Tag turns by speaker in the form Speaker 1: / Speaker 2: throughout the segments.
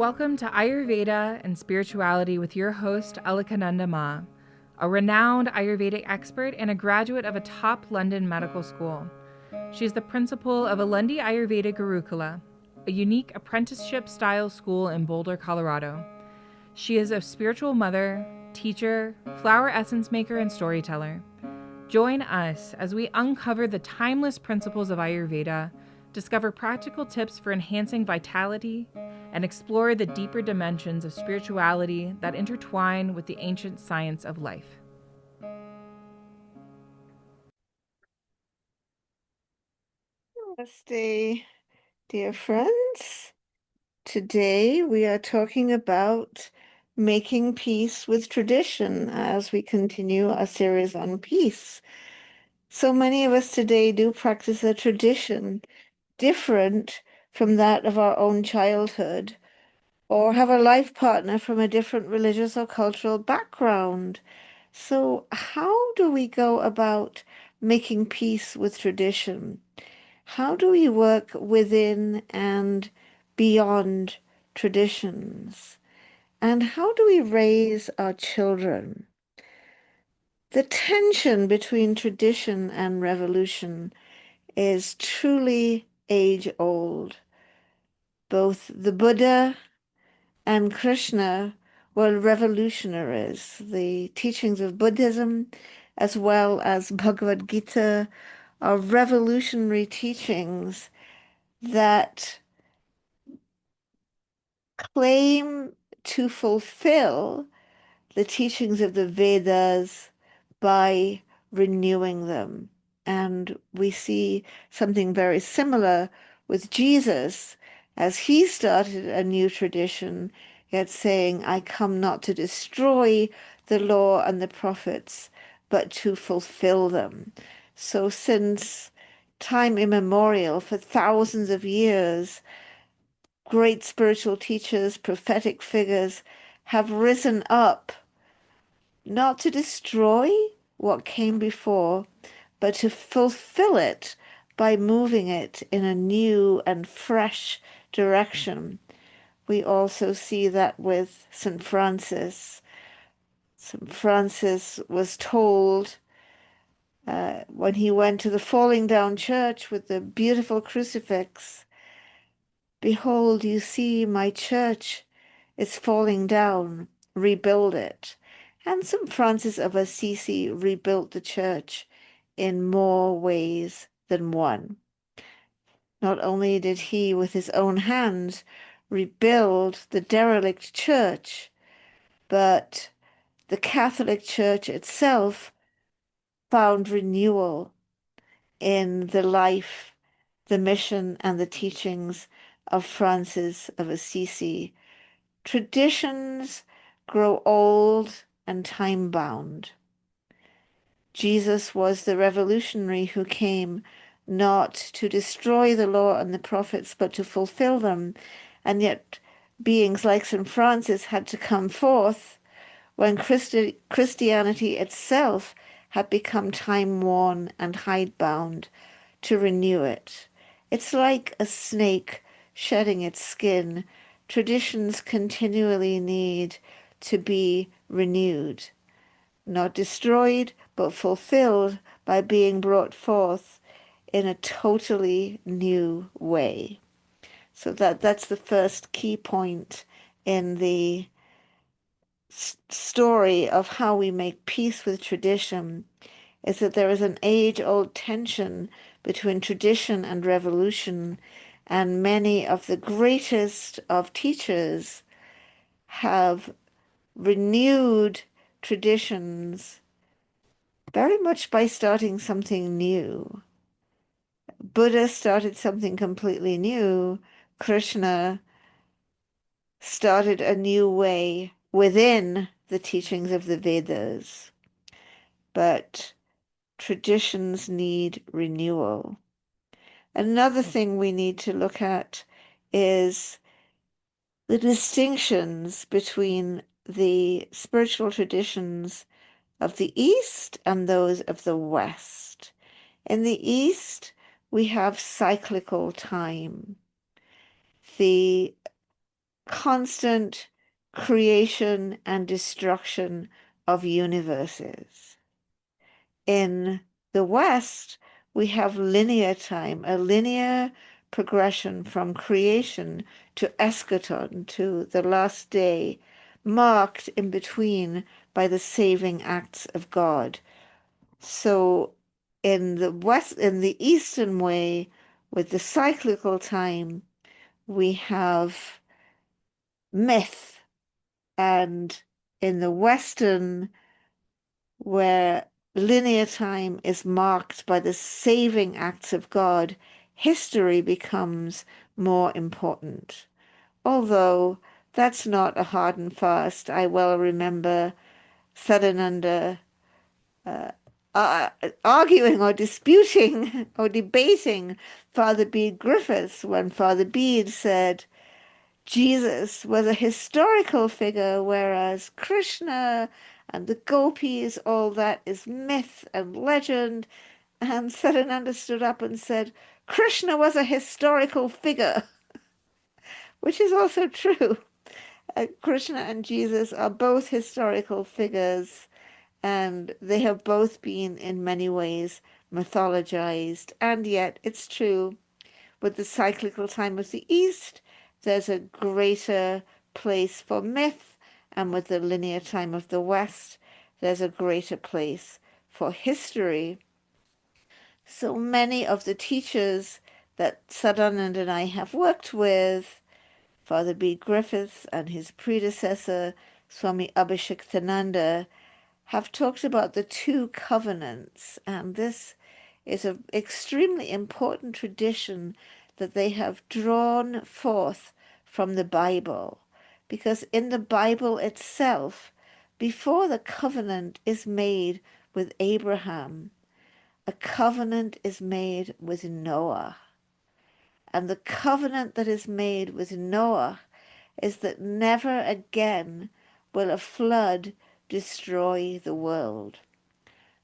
Speaker 1: Welcome to Ayurveda and Spirituality with your host, Alakananda Ma, a renowned Ayurvedic expert and a graduate of a top London medical school. She is the principal of Alundi Ayurveda Gurukula, a unique apprenticeship-style school in Boulder, Colorado. She is a spiritual mother, teacher, flower essence maker, and storyteller. Join us as we uncover the timeless principles of Ayurveda, discover practical tips for enhancing vitality, and explore the deeper dimensions of spirituality that intertwine with the ancient science of life.
Speaker 2: Namaste, dear friends. Today we are talking about making peace with tradition as we continue our series on peace. So many of us today do practice a tradition different from that of our own childhood, or have a life partner from a different religious or cultural background. So how do we go about making peace with tradition? How do we work within and beyond traditions? And how do we raise our children? The tension between tradition and revolution is truly age-old. Both the Buddha and Krishna were revolutionaries. The teachings of Buddhism, as well as Bhagavad Gita, are revolutionary teachings that claim to fulfill the teachings of the Vedas by renewing them. And we see something very similar with Jesus as he started a new tradition, yet saying, I come not to destroy the law and the prophets, but to fulfill them. So since time immemorial, for thousands of years, great spiritual teachers, prophetic figures have risen up not to destroy what came before, but to fulfill it by moving it in a new and fresh direction. We also see that with St. Francis. St. Francis was told when he went to the falling down church with the beautiful crucifix, behold, you see my church is falling down, rebuild it. And St. Francis of Assisi rebuilt the church in more ways than one. Not only did he, with his own hands, rebuild the derelict church, but the Catholic Church itself found renewal in the life, the mission, and the teachings of Francis of Assisi. Traditions grow old and time-bound. Jesus was the revolutionary who came not to destroy the law and the prophets, but to fulfill them. And yet beings like St. Francis had to come forth when Christianity itself had become time-worn and hidebound to renew it. It's like a snake shedding its skin. Traditions continually need to be renewed, not destroyed, but fulfilled by being brought forth in a totally new way. So that's the first key point in the story of how we make peace with tradition, is that there is an age-old tension between tradition and revolution, and many of the greatest of teachers have renewed traditions very much by starting something new. Buddha started something completely new. Krishna started a new way within the teachings of the Vedas. But traditions need renewal. Another thing we need to look at is the distinctions between the spiritual traditions of the East and those of the West. In the East, we have cyclical time. The constant creation and destruction of universes. In the West, we have linear time, a linear progression from creation to eschaton, to the last day, marked in between by the saving acts of God. So in the Eastern way, with the cyclical time, we have myth, and in the Western, where linear time is marked by the saving acts of God, history becomes more important. Although that's not a hard and fast. I well remember Sadananda uh, arguing or disputing or debating Father Bede Griffiths when Father Bede said Jesus was a historical figure, whereas Krishna and the gopis, all that is myth and legend. And Sadananda stood up and said, Krishna was a historical figure, which is also true. Krishna and Jesus are both historical figures, and they have both been in many ways mythologized. And yet it's true, with the cyclical time of the East, there's a greater place for myth, and with the linear time of the West, there's a greater place for history. So many of the teachers that Sadanand and I have worked with, Father Bede Griffiths and his predecessor, Swami Abhishektananda, have talked about the two covenants, and this is an extremely important tradition that they have drawn forth from the Bible, because in the Bible itself, before the covenant is made with Abraham, a covenant is made with Noah. And the covenant that is made with Noah is that never again will a flood destroy the world.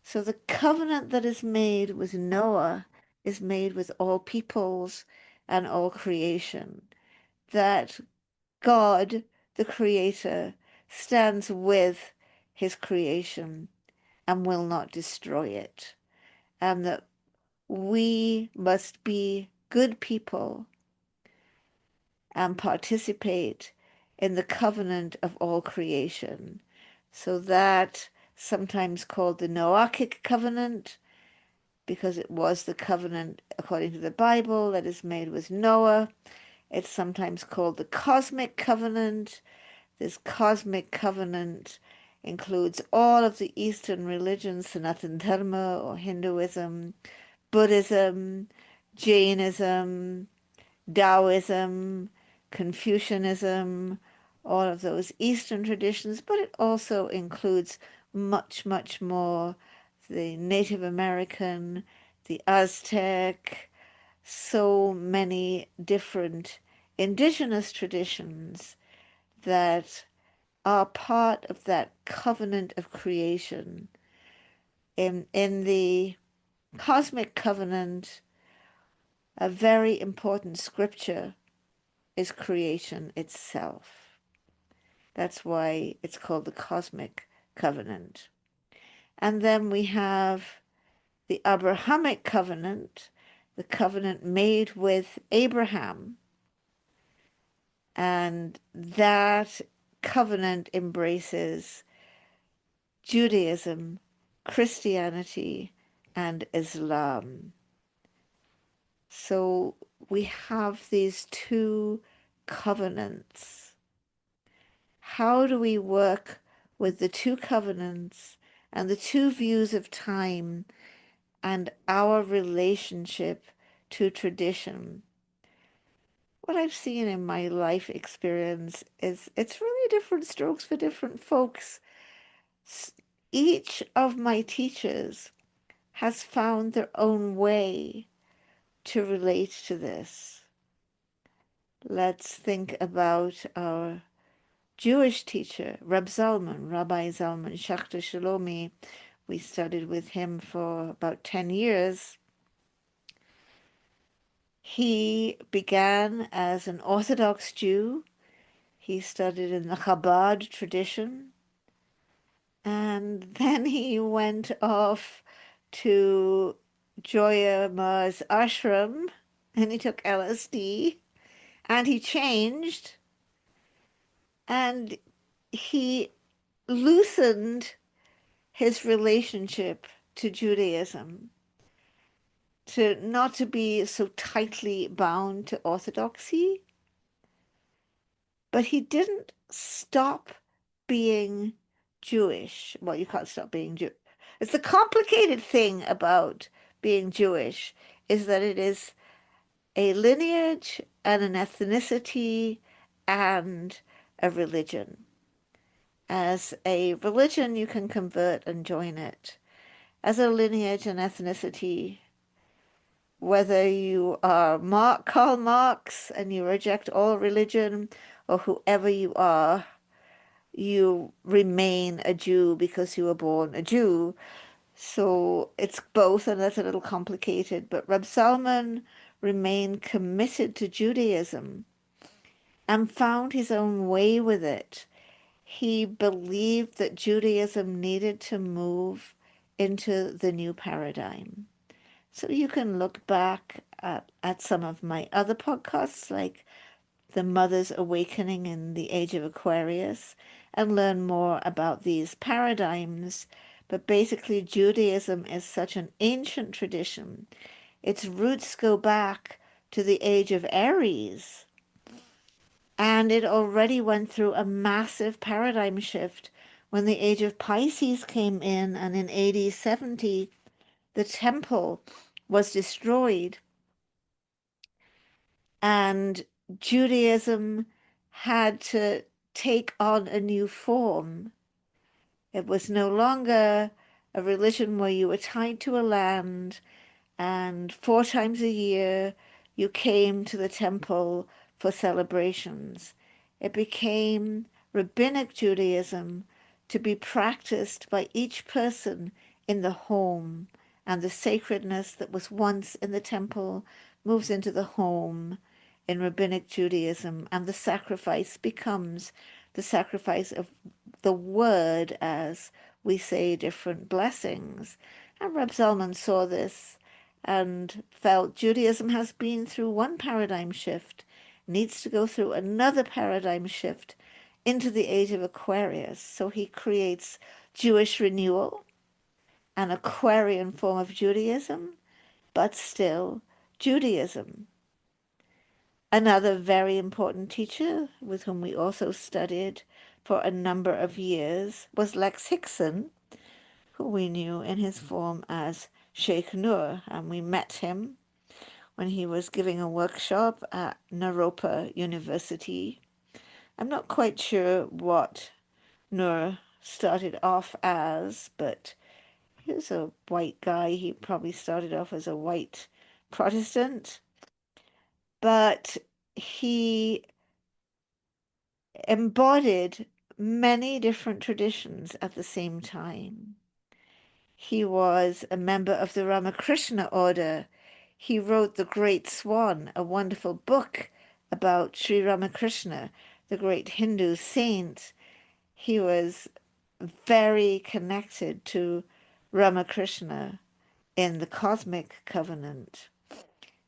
Speaker 2: So the covenant that is made with Noah is made with all peoples and all creation. That God, the Creator, stands with his creation and will not destroy it. And that we must be good people and participate in the covenant of all creation. So that, sometimes called the Noachic covenant, because it was the covenant according to the Bible that is made with Noah. It's sometimes called the cosmic covenant. This cosmic covenant includes all of the Eastern religions, Sanatana Dharma or Hinduism, Buddhism, Jainism, Taoism, Confucianism, all of those Eastern traditions, but it also includes much, much more: the Native American, the Aztec, so many different indigenous traditions that are part of that covenant of creation. In the cosmic covenant, a very important scripture is creation itself. That's why it's called the cosmic covenant. And then we have the Abrahamic covenant, the covenant made with Abraham. And that covenant embraces Judaism, Christianity, and Islam. So we have these two covenants. How do we work with the two covenants and the two views of time and our relationship to tradition? What I've seen in my life experience is it's really different strokes for different folks. Each of my teachers has found their own way to relate to this. Let's think about our Jewish teacher, Rabbi Zalman Schachter-Shalomi. We studied with him for about 10 years. He began as an Orthodox Jew He studied in the Chabad tradition, and then he went off to Joya Ma's ashram, and he took LSD, and he changed, and he loosened his relationship to Judaism, to not to be so tightly bound to orthodoxy, but he didn't stop being Jewish. Well, you can't stop being Jewish. It's the complicated thing about being Jewish is that it is a lineage and an ethnicity and a religion. As a religion, you can convert and join it. As a lineage and ethnicity, whether you are Karl Marx and you reject all religion, or whoever you are, you remain a Jew because you were born a Jew. So it's both, and that's a little complicated. But Reb Zalman remained committed to Judaism and found his own way with it. He believed that Judaism needed to move into the new paradigm. So you can look back at some of my other podcasts, like The Mother's Awakening in the Age of Aquarius, and learn more about these paradigms. But basically, Judaism is such an ancient tradition. Its roots go back to the age of Aries, and it already went through a massive paradigm shift when the age of Pisces came in, and in AD 70, the temple was destroyed, and Judaism had to take on a new form. It was no longer a religion where you were tied to a land and 4 times a year you came to the temple for celebrations. It became rabbinic Judaism to be practiced by each person in the home, and the sacredness that was once in the temple moves into the home in rabbinic Judaism, and the sacrifice becomes the sacrifice of the word as we say different blessings. And Reb Zalman saw this and felt Judaism has been through one paradigm shift, needs to go through another paradigm shift into the age of Aquarius. So he creates Jewish renewal, an Aquarian form of Judaism, but still Judaism. Another very important teacher with whom we also studied for a number of years was Lex Hixon, who we knew in his form as Sheikh Nur, and we met him when he was giving a workshop at Naropa University. I'm not quite sure what Nur started off as, but he was a white guy. He probably started off as a white Protestant, but he embodied many different traditions at the same time. He was a member of the Ramakrishna order. He wrote The Great Swan, a wonderful book about Sri Ramakrishna, the great Hindu saint. He was very connected to Ramakrishna in the Cosmic Covenant.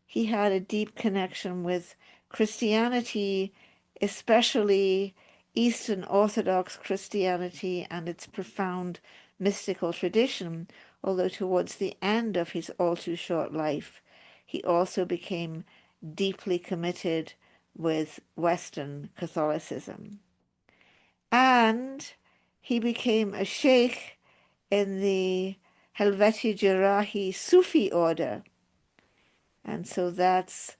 Speaker 2: He had a deep connection with Christianity, especially Eastern Orthodox Christianity and its profound mystical tradition, although towards the end of his all too short life, he also became deeply committed with Western Catholicism. And he became a sheikh in the Helveti Jarahi Sufi order. And so that's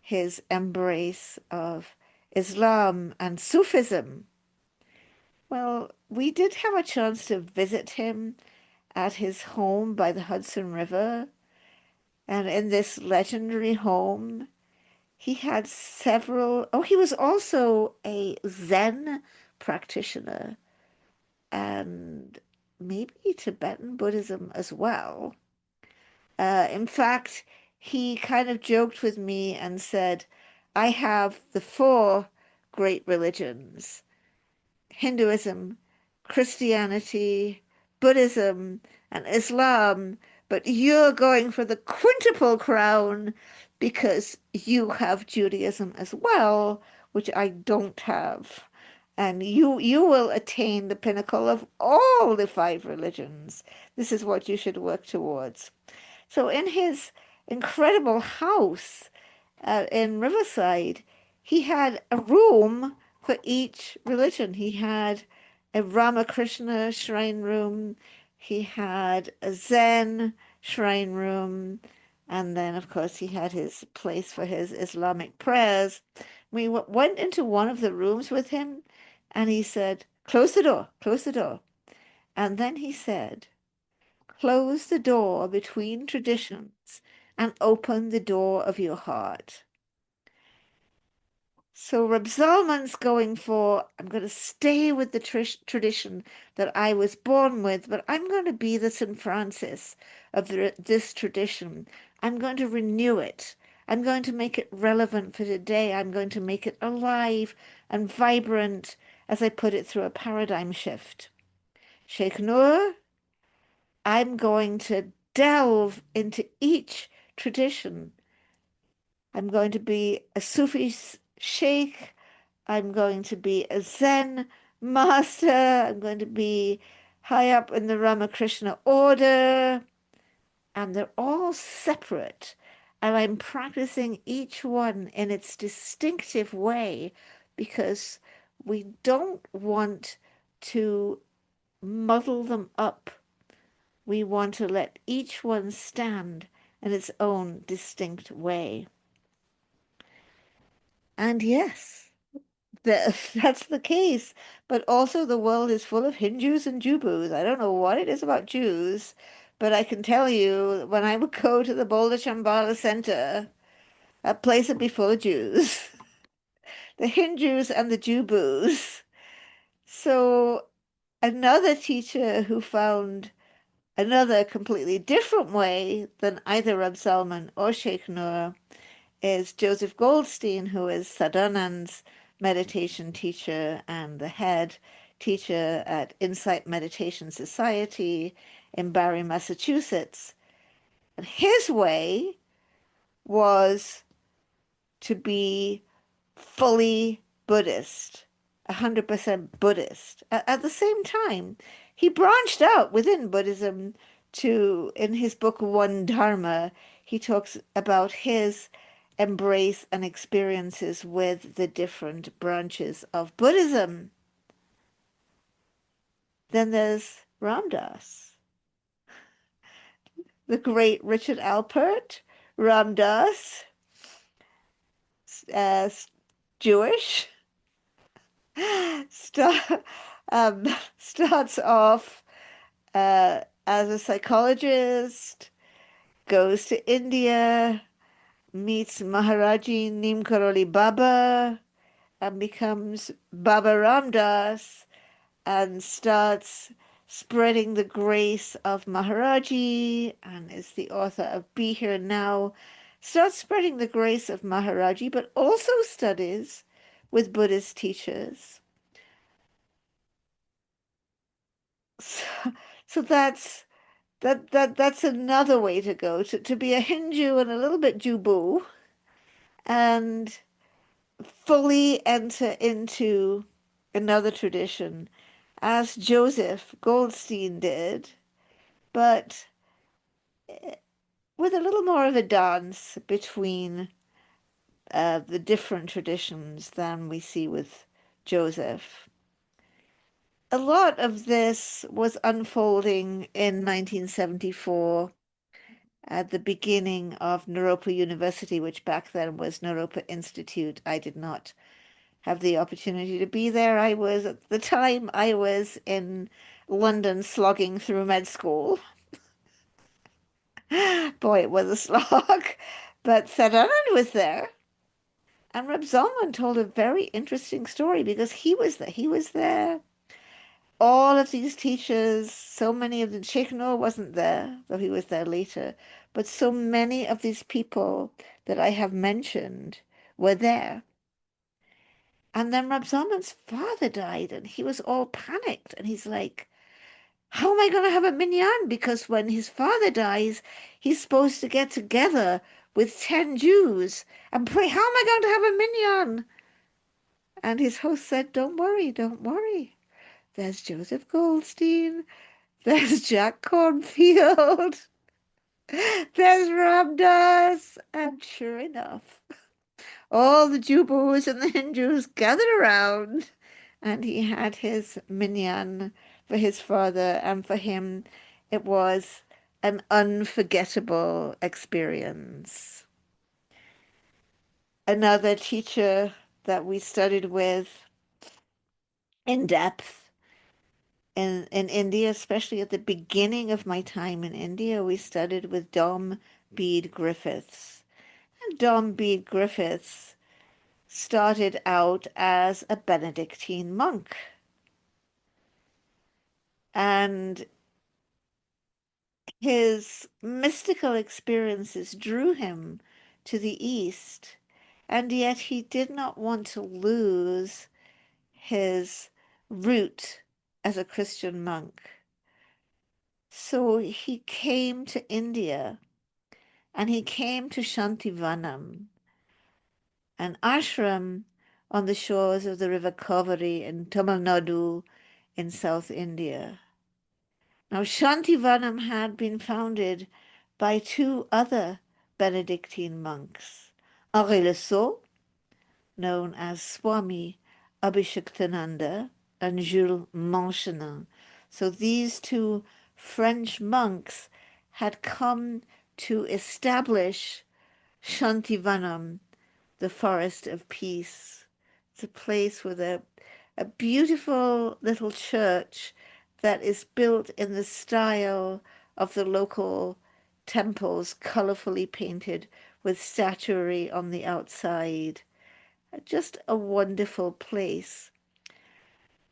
Speaker 2: his embrace of Islam and Sufism. Well, we did have a chance to visit him at his home by the Hudson River. And in this legendary home, he had several. Oh, he was also a Zen practitioner and maybe Tibetan Buddhism as well. In fact, he kind of joked with me and said, I have the 4 great religions: Hinduism, Christianity, Buddhism, and Islam, but you're going for the quintuple crown because you have Judaism as well, which I don't have. And you will attain the pinnacle of all the five religions. This is what you should work towards. So in his incredible house in Riverside, he had a room for each religion. He had a Ramakrishna shrine room, he had a Zen shrine room, and then, of course, he had his place for his Islamic prayers. We went into one of the rooms with him, and he said, "Close the door, close the door." And then he said, "Close the door between traditions and open the door of your heart." So Reb Zalman's going for, I'm going to stay with the tradition that I was born with, but I'm going to be the St. Francis of this tradition. I'm going to renew it. I'm going to make it relevant for today. I'm going to make it alive and vibrant as I put it through a paradigm shift. Sheikh Noor, I'm going to delve into each tradition. I'm going to be a Sufi sheikh. I'm going to be a Zen master. I'm going to be high up in the Ramakrishna order. And they're all separate. And I'm practicing each one in its distinctive way because we don't want to muddle them up. We want to let each one stand in its own distinct way. And yes, that's the case. But also the world is full of HinJews and JuBus. I don't know what it is about Jews, but I can tell you when I would go to the Boulder Shambhala Center, that place would be full of Jews. The HinJews and the JuBus. So another teacher who found another completely different way than either Reb Zalman or Sheikh Noor is Joseph Goldstein, who is Sadhanand's meditation teacher and the head teacher at Insight Meditation Society in Barre, Massachusetts. And his way was to be fully Buddhist, 100% Buddhist. At the same time, he branched out within Buddhism to, in his book One Dharma, he talks about his embrace and experiences with the different branches of Buddhism. Then there's Ram Dass, the great Richard Alpert. Ram Dass, Jewish, start, starts off as a psychologist, goes to India, meets Maharaji Neem Karoli Baba, and becomes Baba Ram Dass, and starts spreading the grace of Maharaji, and is the author of Be Here Now, starts spreading the grace of Maharaji, but also studies with Buddhist teachers. So that's another way to go, to be a Hindu and a little bit Jubu, and fully enter into another tradition, as Joseph Goldstein did, but with a little more of a dance between the different traditions than we see with Joseph. A lot of this was unfolding in 1974 at the beginning of Naropa University, which back then was Naropa Institute. I did not have the opportunity to be there. At the time, I was in London slogging through med school. Boy, it was a slog. But Sadhanand was there. And Reb Zalman told a very interesting story because he was there. He was there. All of these teachers, so many of them, Sheikh Noor wasn't there, though he was there later, but so many of these people that I have mentioned were there. And then Rabbi Zalman's father died, and he was all panicked. And he's like, how am I going to have a minyan? Because when his father dies, he's supposed to get together with 10 Jews and pray. How am I going to have a minyan? And his host said, don't worry, don't worry. There's Joseph Goldstein. There's Jack Cornfield. There's Ramdas. And sure enough, all the JuBus and the HinJews gathered around, and he had his minyan for his father, and for him it was an unforgettable experience. Another teacher that we studied with in depth in India, especially at the beginning of my time in India, we studied with Bede Griffiths. And Bede Griffiths started out as a Benedictine monk. And his mystical experiences drew him to the East, and yet he did not want to lose his root as a Christian monk. So he came to India, and he came to Shantivanam, an ashram on the shores of the river Kaveri in Tamil Nadu in South India. Now, Shantivanam had been founded by two other Benedictine monks, Henri Le Sceau, known as Swami Abhishektananda, and Jules Manchenin. So these two French monks had come to establish Shantivanam, the forest of peace. It's a place with a beautiful little church that is built in the style of the local temples, colorfully painted with statuary on the outside. Just a wonderful place.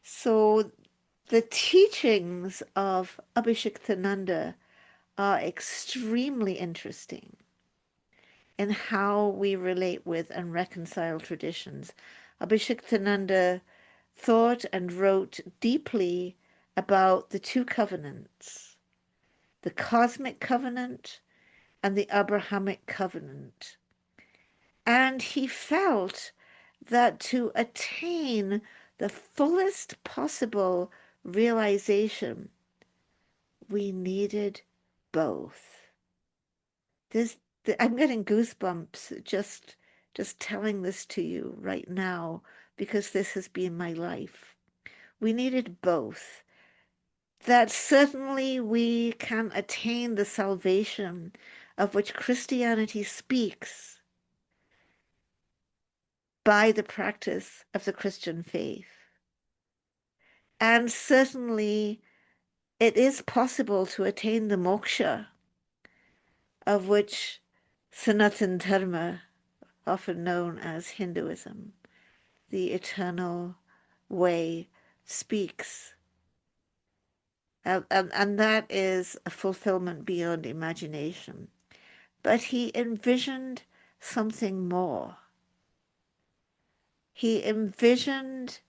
Speaker 2: So the teachings of Abhishektananda are extremely interesting in how we relate with and reconcile traditions. Abhishektananda thought and wrote deeply about the two covenants, the cosmic covenant and the Abrahamic covenant. And he felt that to attain the fullest possible realization, we needed both. I'm getting goosebumps just telling this to you right now, because this has been my life. We needed both. That certainly we can attain the salvation of which Christianity speaks by the practice of the Christian faith. And certainly it is possible to attain the moksha of which Sanatan Dharma, often known as Hinduism, the eternal way, speaks. And that is a fulfillment beyond imagination. But he envisioned something more. He envisioned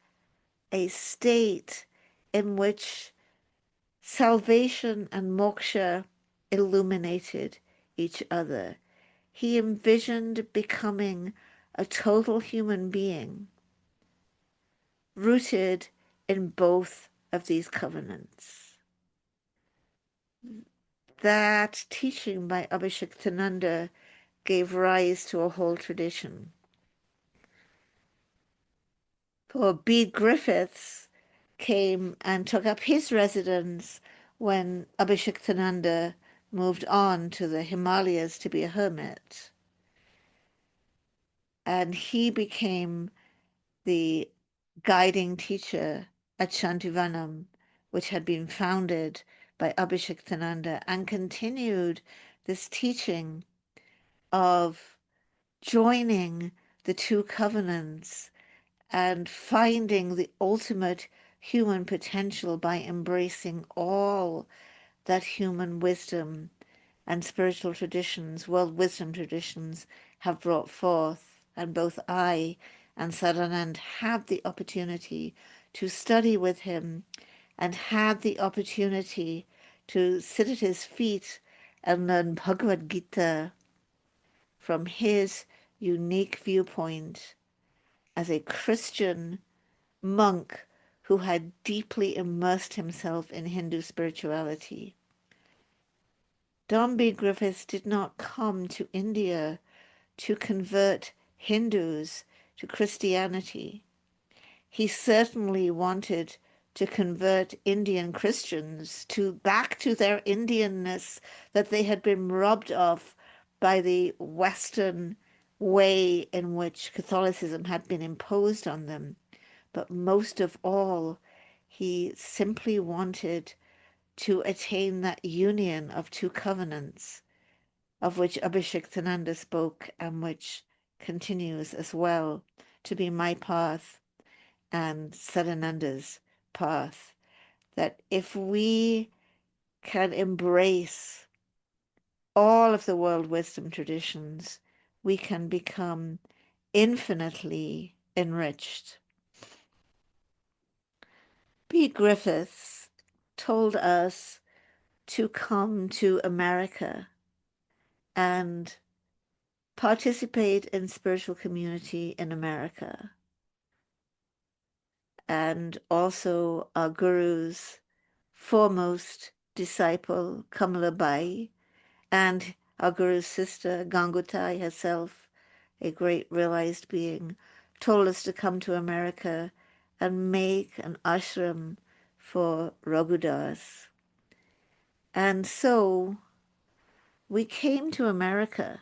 Speaker 2: a state in which salvation and moksha illuminated each other. He envisioned becoming a total human being, rooted in both of these covenants. That teaching by Abhishektananda gave rise to a whole tradition. For Bede Griffiths came and took up his residence when Abhishektananda moved on to the Himalayas to be a hermit. And he became the guiding teacher at Shantivanam, which had been founded by Abhishektananda, and continued this teaching of joining the two covenants and finding the ultimate human potential by embracing all that human wisdom and spiritual traditions, world wisdom traditions, have brought forth. And both I and Sadanand had the opportunity to study with him and had the opportunity to sit at his feet and learn Bhagavad Gita from his unique viewpoint as a Christian monk who had deeply immersed himself in Hindu spirituality. Bede Griffiths did not come to India to convert Hindus to Christianity. He certainly wanted to convert Indian Christians back to their Indianness that they had been robbed of by the Western way in which Catholicism had been imposed on them. But most of all, he simply wanted to attain that union of two covenants, of which Abhishektananda spoke and which continues as well to be my path and Sadananda's path. That if we can embrace all of the world wisdom traditions, we can become infinitely enriched. Bede Griffiths told us to come to America and participate in spiritual community in America. And also our Guru's foremost disciple, Kamala Bai, and our Guru's sister, Gangutai herself, a great realized being, told us to come to America and make an ashram for Raghudas. And so we came to America,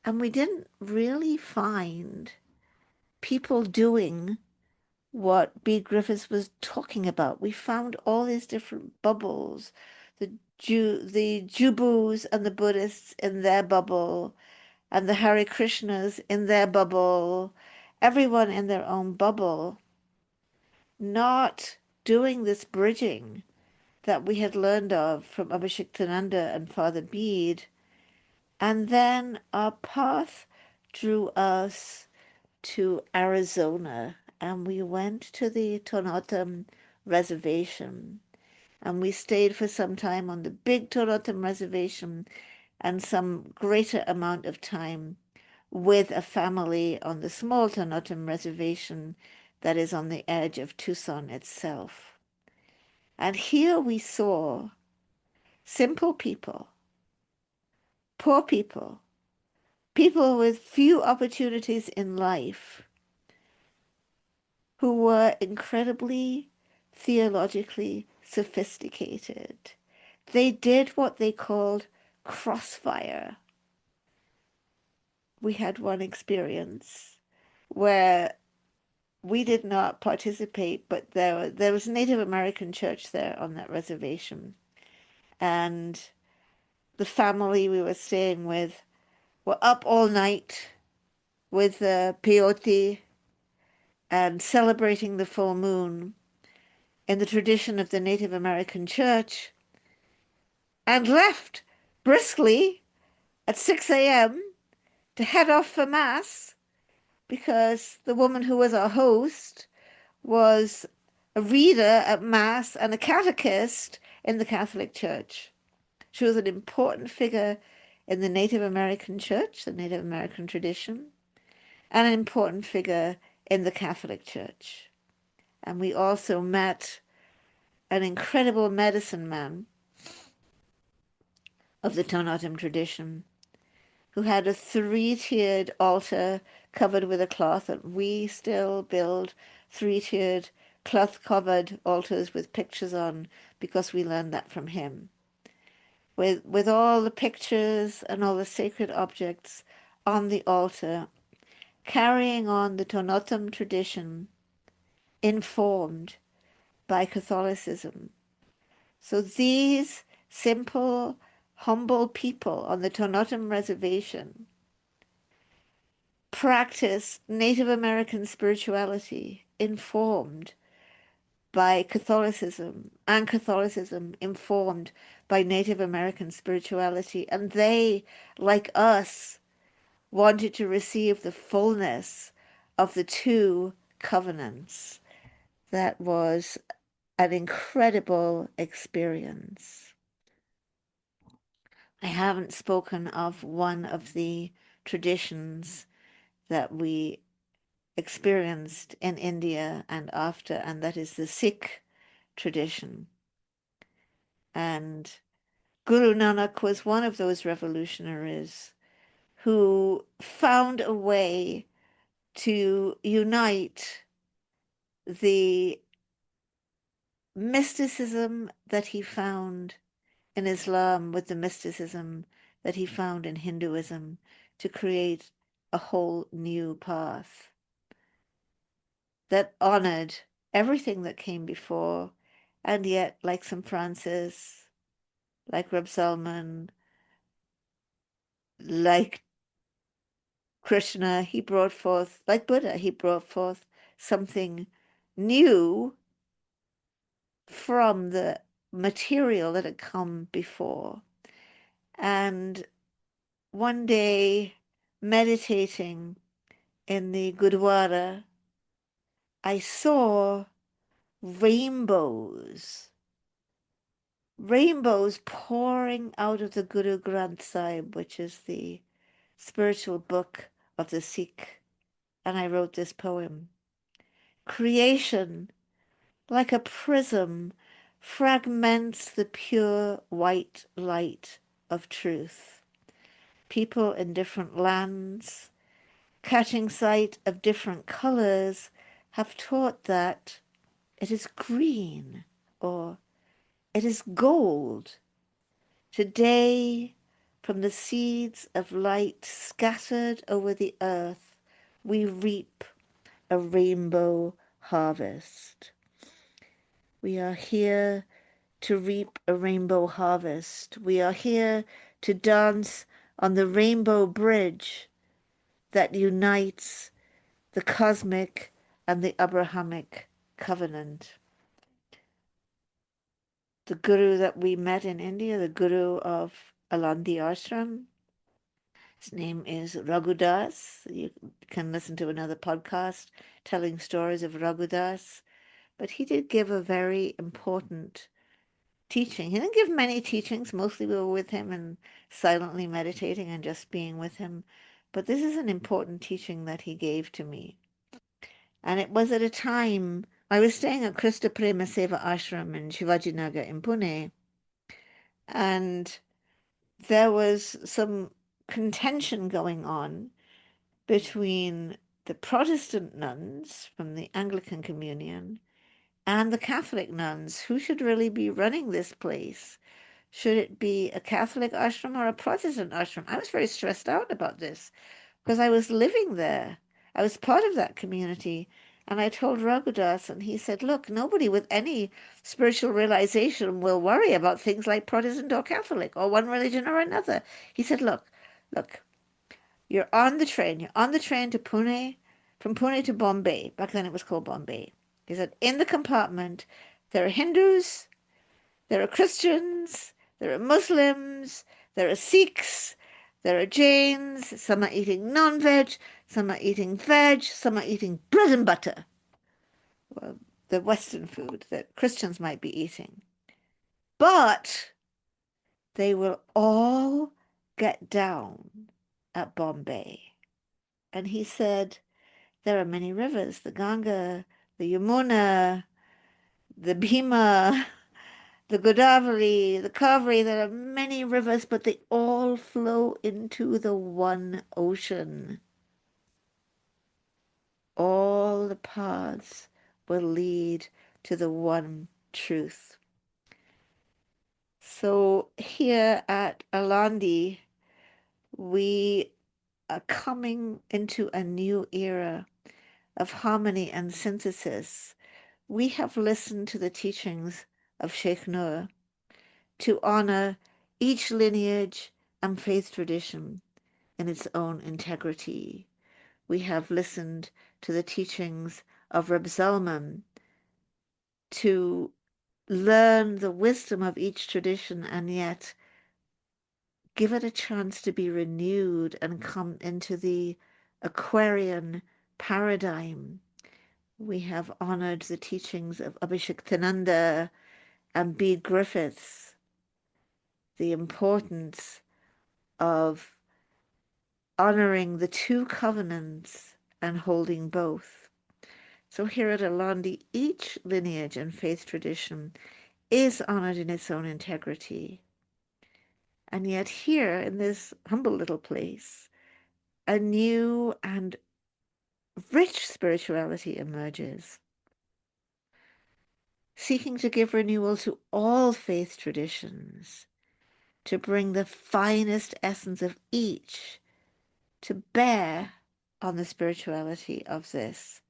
Speaker 2: and we didn't really find people doing what Bede Griffiths was talking about. We found all these different bubbles, the JuBus and the Buddhists in their bubble, and the Hare Krishnas in their bubble, everyone in their own bubble, not doing this bridging that we had learned of from Abhishektananda and Father Bede. And then our path drew us to Arizona, and we went to the Tonotum Reservation, and we stayed for some time on the big Tonotum Reservation and some greater amount of time with a family on the small Tonotum Reservation that is on the edge of Tucson itself. And here we saw simple people, poor people, people with few opportunities in life, who were incredibly theologically sophisticated. They did what they called crossfire. We had one experience where we did not participate, but there was a Native American church there on that reservation. And the family we were staying with were up all night with peyote and celebrating the full moon in the tradition of the Native American church, and left briskly at 6 a.m. to head off for Mass because the woman who was our host was a reader at Mass and a catechist in the Catholic Church. She was an important figure in the Native American Church, the Native American tradition, and an important figure in the Catholic Church. And we also met an incredible medicine man of the Tonotum tradition who had a three-tiered altar covered with a cloth, and we still build three-tiered cloth-covered altars with pictures on because we learned that from him. With all the pictures and all the sacred objects on the altar, carrying on the Tonotum tradition informed by Catholicism. So these simple, humble people on the Tonotum Reservation practice Native American spirituality informed by Catholicism, and Catholicism informed by Native American spirituality. And they, like us, wanted to receive the fullness of the two covenants. That was an incredible experience. I haven't spoken of one of the traditions that we experienced in India and after, and that is the Sikh tradition. And Guru Nanak was one of those revolutionaries who found a way to unite the mysticism that he found in Islam with the mysticism that he found in Hinduism to create a whole new path that honored everything that came before, and yet, like St. Francis, like Rabbi Zalman, like Krishna, he brought forth, like Buddha, he brought forth something new from the material that had come before. And one day, meditating in the Gurdwara, I saw rainbows pouring out of the Guru Granth Sahib, which is the spiritual book of the Sikh. And I wrote this poem. Creation, like a prism, fragments the pure white light of truth. People in different lands, catching sight of different colors, have taught that it is green or it is gold. Today, from the seeds of light scattered over the earth, we reap a rainbow harvest. We are here to reap a rainbow harvest. We are here to dance on the rainbow bridge that unites the cosmic and the Abrahamic covenant. The guru that we met in India, the guru of Alandi Ashram, his name is Raghudas. You can listen to another podcast telling stories of Raghudas. But he did give a very important teaching. He didn't give many teachings. Mostly we were with him and silently meditating and just being with him. But this is an important teaching that he gave to me. And it was at a time I was staying at Krishna Prema Seva Ashram in Shivajinagar in Pune. And there was some contention going on between the Protestant nuns from the Anglican Communion and the Catholic nuns. Who should really be running this place? Should it be a Catholic ashram or a Protestant ashram? I was very stressed out about this because I was living there. I was part of that community. And I told Raghudas, and he said, look, nobody with any spiritual realization will worry about things like Protestant or Catholic or one religion or another. He said, look, you're on the train. You're on the train to Pune, from Pune to Bombay. Back then it was called Bombay. He said, in the compartment, there are Hindus, there are Christians, there are Muslims, there are Sikhs, there are Jains, some are eating non-veg, some are eating veg, some are eating bread and butter. Well, the Western food that Christians might be eating. But they will all get down at Bombay. And he said, there are many rivers, the Ganga, the Yamuna, the Bhima, the Godavari, the Kaveri. There are many rivers, but they all flow into the one ocean. All the paths will lead to the one truth. So here at Alandi, we are coming into a new era of harmony and synthesis. We have listened to the teachings of Sheikh Nur to honor each lineage and faith tradition in its own integrity. We have listened to the teachings of Rabbi Zalman to learn the wisdom of each tradition and yet give it a chance to be renewed and come into the Aquarian paradigm. We have honored the teachings of Abhishektananda and Bede Griffiths, the importance of honoring the two covenants and holding both. So here at Alandi, each lineage and faith tradition is honored in its own integrity. And yet here in this humble little place, a new and rich spirituality emerges, seeking to give renewal to all faith traditions, to bring the finest essence of each to bear on the spirituality of this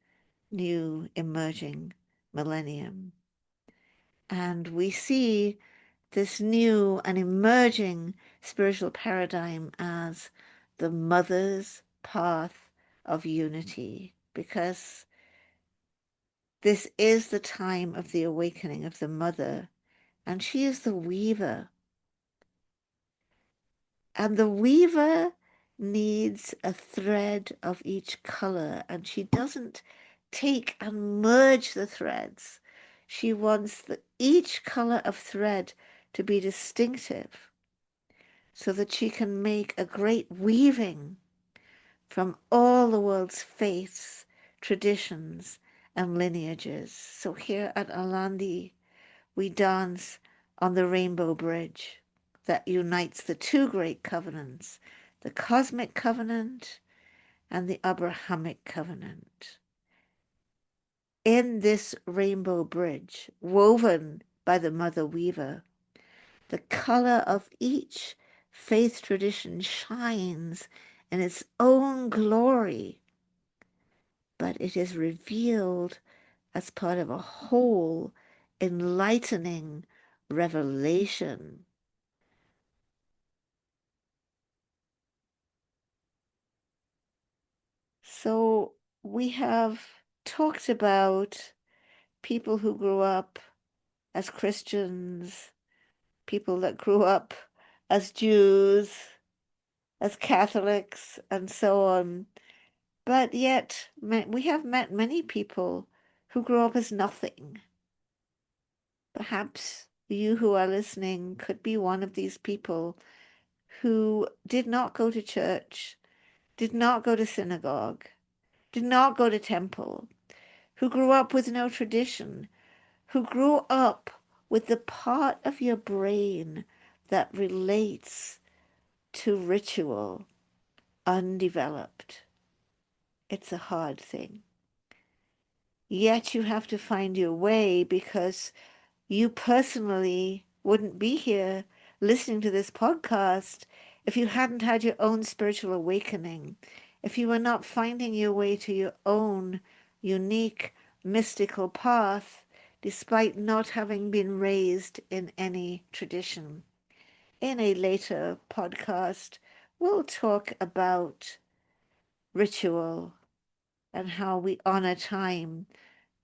Speaker 2: new emerging millennium. And we see this new and emerging spiritual paradigm as the mother's path of unity, because this is the time of the awakening of the mother, and she is the weaver. And the weaver needs a thread of each color, and she doesn't take and merge the threads. She wants each color of thread to be distinctive so that she can make a great weaving from all the world's faiths, traditions, and lineages. So here at Alandi, we dance on the rainbow bridge that unites the two great covenants, the cosmic covenant and the Abrahamic covenant. In this rainbow bridge, woven by the mother weaver, the color of each faith tradition shines in its own glory, but it is revealed as part of a whole enlightening revelation. So we have talked about people who grew up as Christians, people that grew up as Jews, as Catholics, and so on. But yet we have met many people who grew up as nothing. Perhaps you who are listening could be one of these people who did not go to church, did not go to synagogue, did not go to temple, who grew up with no tradition, who grew up with the part of your brain that relates to ritual undeveloped. It's a hard thing. Yet you have to find your way, because you personally wouldn't be here listening to this podcast if you hadn't had your own spiritual awakening, if you were not finding your way to your own unique mystical path, despite not having been raised in any tradition. In a later podcast, we'll talk about ritual and how we honor time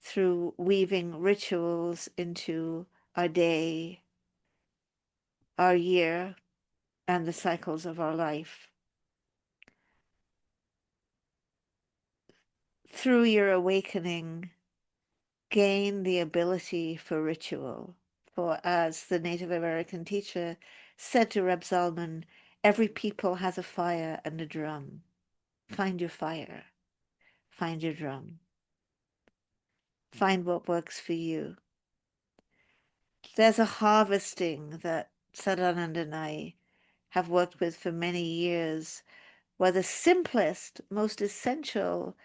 Speaker 2: through weaving rituals into our day, our year, and the cycles of our life. Through your awakening, gain the ability for ritual. For as the Native American teacher said to Rabbi Zalman, every people has a fire and a drum. Find your fire. Find your drum. Find what works for you. There's a harvesting that Sadananda and I have worked with for many years, where the simplest, most essential,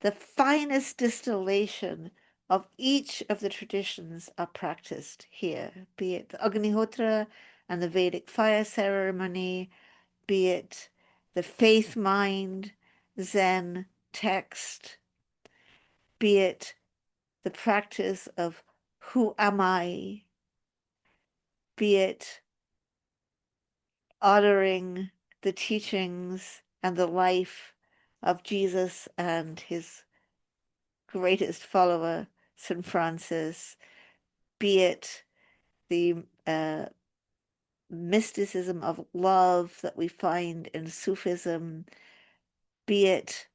Speaker 2: the finest distillation of each of the traditions are practiced here, be it the Agnihotra and the Vedic fire ceremony, be it the faith mind, Zen text, be it the practice of who am I, be it honoring the teachings and the life of Jesus and his greatest follower, St. Francis, be it the mysticism of love that we find in Sufism, be it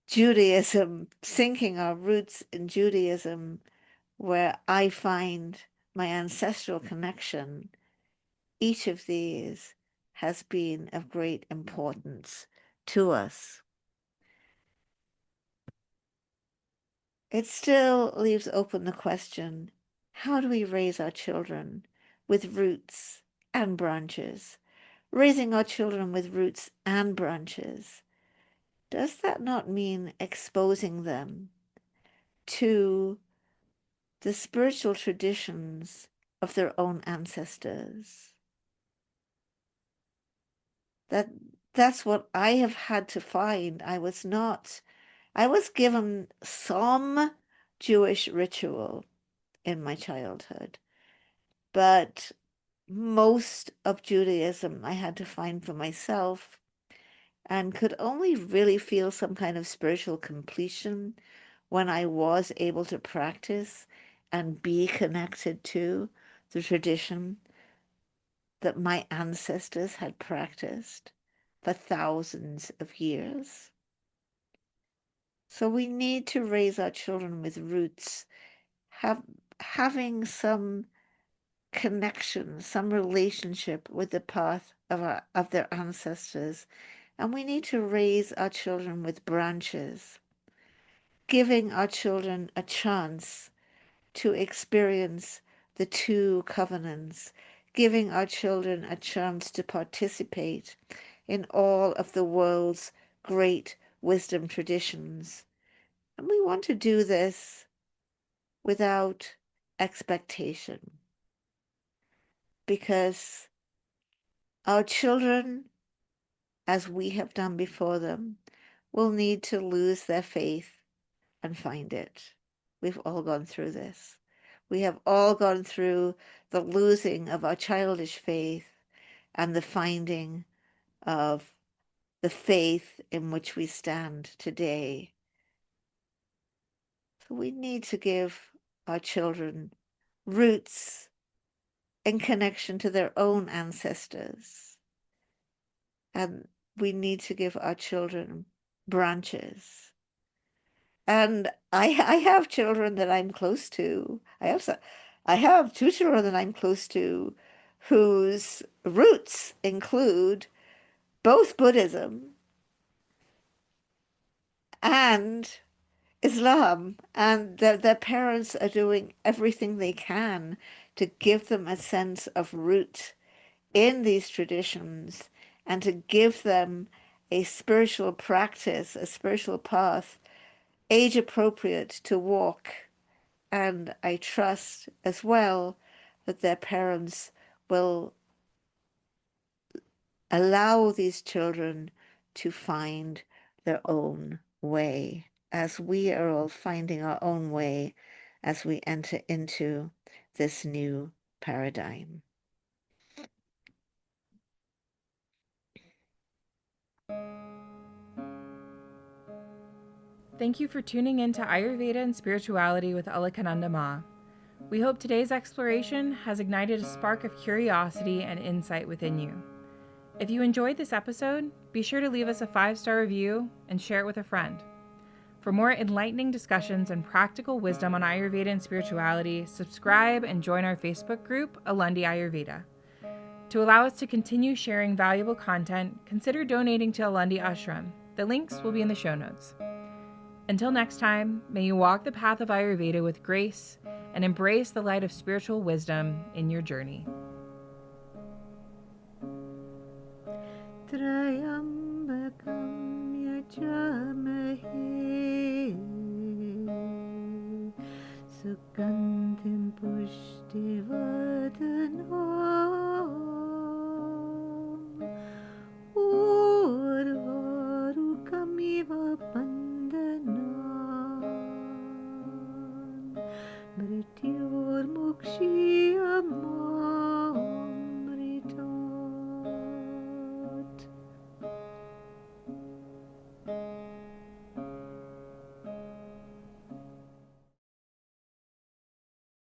Speaker 2: Judaism, sinking our roots in Judaism, where I find my ancestral connection, each of these has been of great importance to us. It still leaves open the question, how do we raise our children with roots and branches? Raising our children with roots and branches, does that not mean exposing them to the spiritual traditions of their own ancestors? That's what I have had to find. I was given some Jewish ritual in my childhood, but most of Judaism I had to find for myself, and could only really feel some kind of spiritual completion when I was able to practice and be connected to the tradition that my ancestors had practiced for thousands of years. So we need to raise our children with roots, having some connection, some relationship with the path of their ancestors. And we need to raise our children with branches, giving our children a chance to experience the two covenants, giving our children a chance to participate in all of the world's great wisdom traditions. And we want to do this without expectation, because our children, as we have done before them, will need to lose their faith and find it. We've all gone through this. We have all gone through the losing of our childish faith and the finding of the faith in which we stand today. So we need to give our children roots in connection to their own ancestors. And we need to give our children branches. And I have children that I'm close to. I have two children that I'm close to whose roots include both Buddhism and Islam, and their parents are doing everything they can to give them a sense of root in these traditions and to give them a spiritual practice, a spiritual path, age appropriate to walk. And I trust as well that their parents will allow these children to find their own way, as we are all finding our own way as we enter into this new paradigm.
Speaker 1: Thank you for tuning in to Ayurveda and Spirituality with Alakananda Ma. We hope today's exploration has ignited a spark of curiosity and insight within you. If you enjoyed this episode, be sure to leave us a 5-star review and share it with a friend. For more enlightening discussions and practical wisdom on Ayurveda and spirituality, subscribe and join our Facebook group, Alundi Ayurveda. To allow us to continue sharing valuable content, consider donating to Alundi Ashram. The links will be in the show notes. Until next time, may you walk the path of Ayurveda with grace and embrace the light of spiritual wisdom in your journey.
Speaker 2: Trayambakam yajamahe sugandhim pushtivardanam urvarukamiva